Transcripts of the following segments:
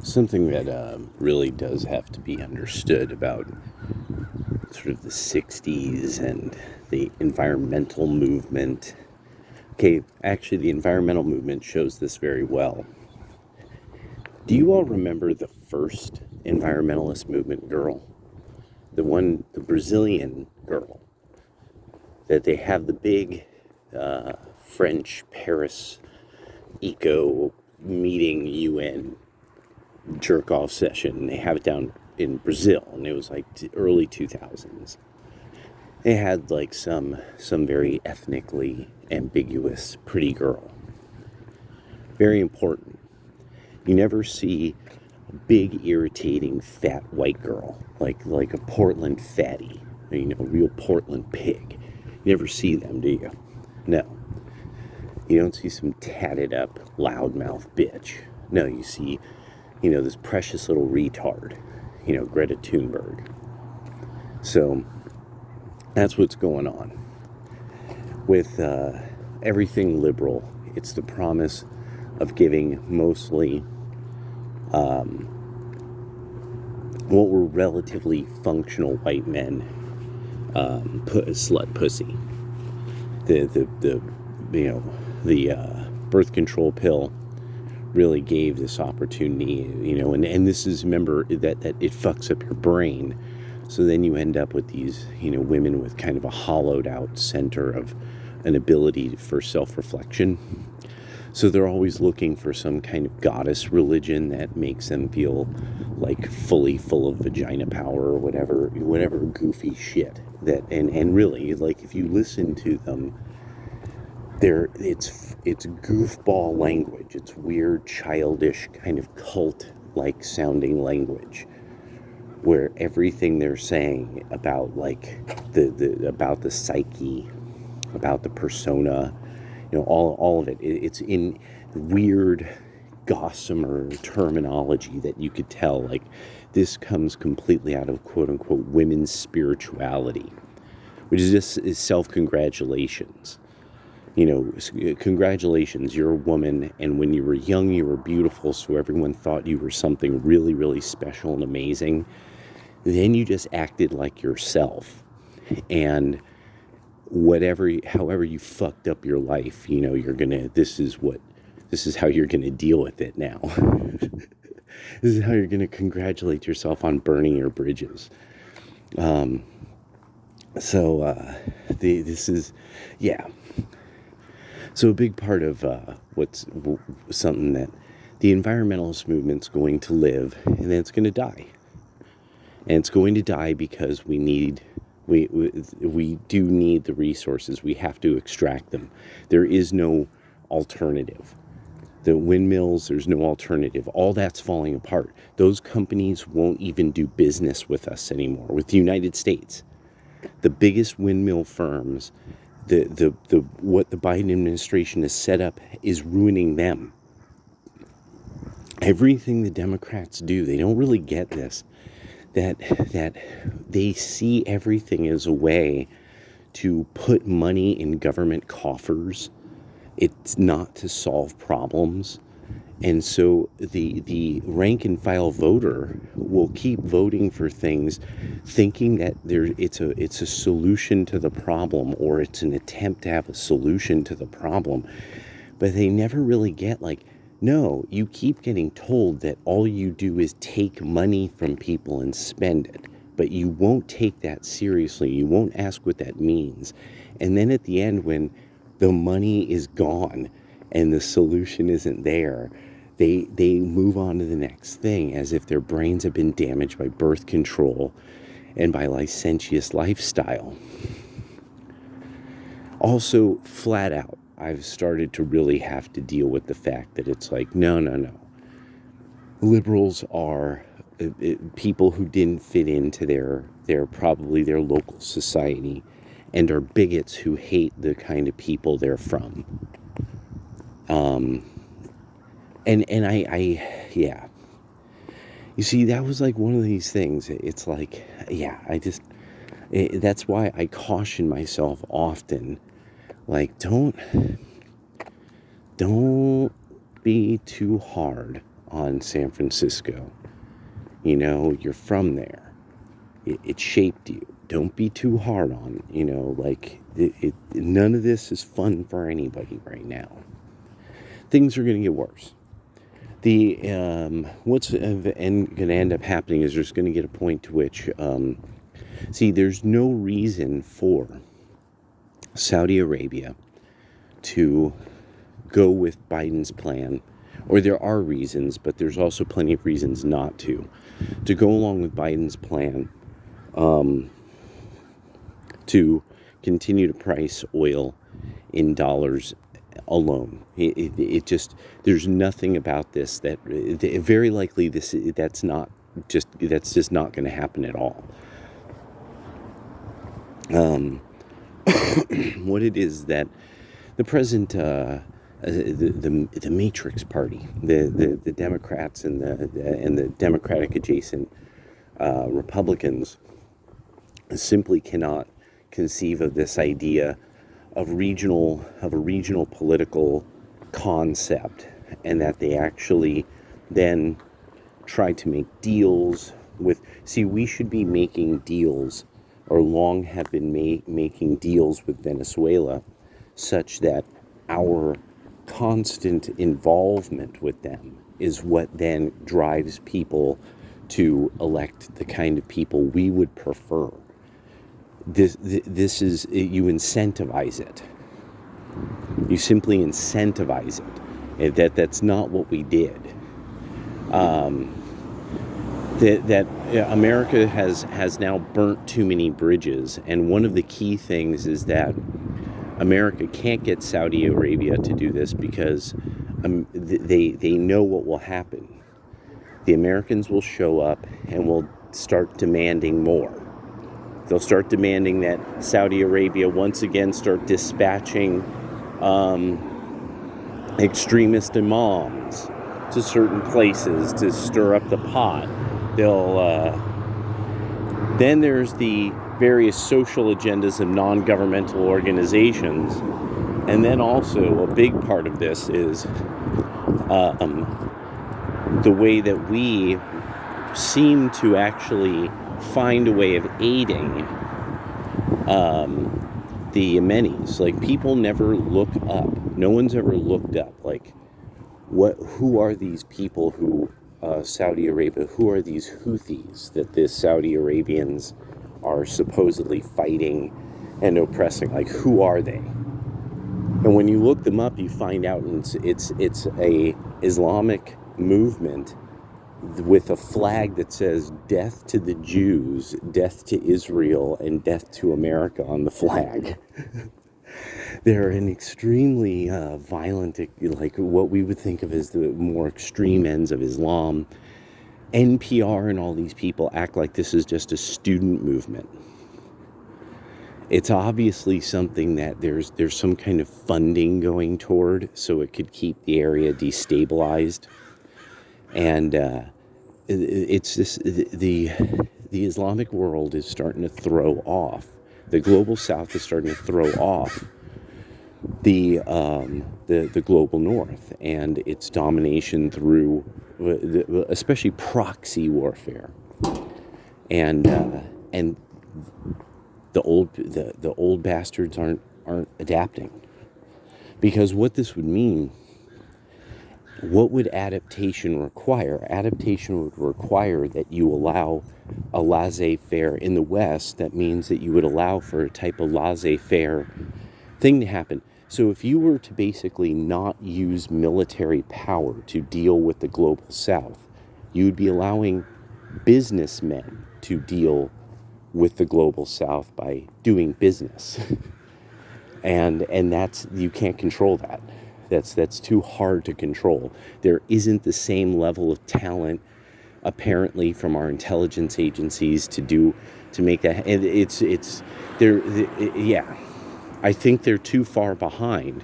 Something that really does have to be understood about sort of the 60s and the environmental movement. Okay, actually, the environmental movement shows this very well. Do you all remember the first environmentalist movement girl? The Brazilian girl, that they have the big French Paris eco meeting UN jerk off session. They have it down in Brazil, and it was like early 2000s. They had like some very ethnically ambiguous pretty girl. Very important. You never see a big irritating fat white girl like a Portland fatty, a real Portland pig. You never see them, do you? No. You don't see some tatted up loudmouth bitch. No, you see, this precious little retard, Greta Thunberg. So that's what's going on with everything liberal. It's the promise of giving mostly what were relatively functional white men slut pussy. The birth control pill really gave this opportunity, and this is, remember, that it fucks up your brain. So then you end up with these, women with kind of a hollowed out center of an ability for self-reflection. So they're always looking for some kind of goddess religion that makes them feel like fully full of vagina power or whatever goofy shit. And really, like, if you listen to them, it's goofball language. It's weird, childish, kind of cult-like sounding language, where everything they're saying about like about the psyche, about the persona, all of it, it's in weird gossamer terminology that you could tell, like, this comes completely out of quote unquote women's spirituality, which is just self-congratulations. Congratulations, you're a woman, and when you were young, you were beautiful, so everyone thought you were something really, really special and amazing. Then you just acted like yourself, and however you fucked up your life, this is how you're gonna deal with it now. This is how you're gonna congratulate yourself on burning your bridges. This is, yeah. So a big part of what's something that the environmentalist movement's going to live, and then it's going to die. And it's going to die because we do need the resources. We have to extract them. There is no alternative. The windmills, there's no alternative. All that's falling apart. Those companies won't even do business with us anymore, with the United States. The biggest windmill firms, what the Biden administration has set up is ruining them. Everything the Democrats do, they don't really get this, that they see everything as a way to put money in government coffers. It's not to solve problems. And so the rank and file voter will keep voting for things, thinking that it's a solution to the problem, or it's an attempt to have a solution to the problem. But they never really get, like, no, you keep getting told that all you do is take money from people and spend it. But you won't take that seriously. You won't ask what that means. And then at the end, when the money is gone and the solution isn't there, they move on to the next thing, as if their brains have been damaged by birth control and by licentious lifestyle. Also, flat out, I've started to really have to deal with the fact that it's like, no. Liberals are people who didn't fit into their probably their local society, and are bigots who hate the kind of people they're from. And I yeah. You see, that was like one of these things. It's like, yeah, that's why I caution myself often. Like, don't be too hard on San Francisco. You know, you're from there. It shaped you. Don't be too hard on, you know, like, none of this is fun for anybody right now. Things are going to get worse. What's going to end up happening is there's going to get a point to which, there's no reason for Saudi Arabia to go with Biden's plan, or there are reasons, but there's also plenty of reasons not to go along with Biden's plan to continue to price oil in dollars alone. It just, there's nothing about this that, very likely that's just not going to happen at all. What it is that the present, the Matrix Party, the Democrats and the Democratic adjacent Republicans simply cannot conceive of this idea of a regional political concept, and that they actually then try to make deals with. See, we should be making deals, or long have been making deals with Venezuela, such that our constant involvement with them is what then drives people to elect the kind of people we would prefer. This is, you incentivize it. You simply incentivize it. That's not what we did. America has now burnt too many bridges, and one of the key things is that America can't get Saudi Arabia to do this because they know what will happen. The Americans will show up and will start demanding more. They'll start demanding that Saudi Arabia once again start dispatching extremist imams to certain places to stir up the pot. Then there's the various social agendas of non-governmental organizations, and then also a big part of this is the way that we seem to actually find a way of aiding the Yemenis. Like, people never look up. No one's ever looked up, like, who are these people who Saudi Arabia, who are these Houthis that the Saudi Arabians are supposedly fighting and oppressing? Like, who are they? And when you look them up, you find out it's a Islamic movement with a flag that says "Death to the Jews, Death to Israel, and Death to America" on the flag. They're an extremely violent, like what we would think of as the more extreme ends of Islam. NPR and all these people act like this is just a student movement. It's obviously something that there's some kind of funding going toward, so it could keep the area destabilized. And it's this, the Islamic world is starting to throw off. The global South is starting to throw off the global North and its domination through, especially proxy warfare, and the old bastards aren't adapting, because what this would mean. What would adaptation require? Adaptation would require that you allow a laissez-faire in the West. That means that you would allow for a type of laissez-faire thing to happen. So if you were to basically not use military power to deal with the global South, you would be allowing businessmen to deal with the global South by doing business. and that's, you can't control that. That's too hard to control. There isn't the same level of talent, apparently, from our intelligence agencies to make that. And I think they're too far behind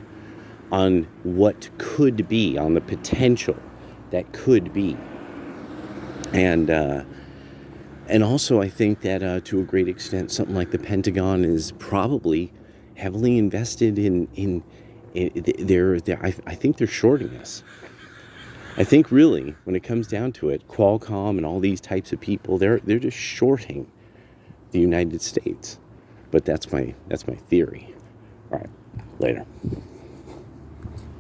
on what could be, on the potential that could be. And also, I think that to a great extent, something like the Pentagon is probably heavily invested in I think they're shorting us. I think really, when it comes down to it, Qualcomm and all these types of people, they're just shorting the United States. But that's my theory. All right, later.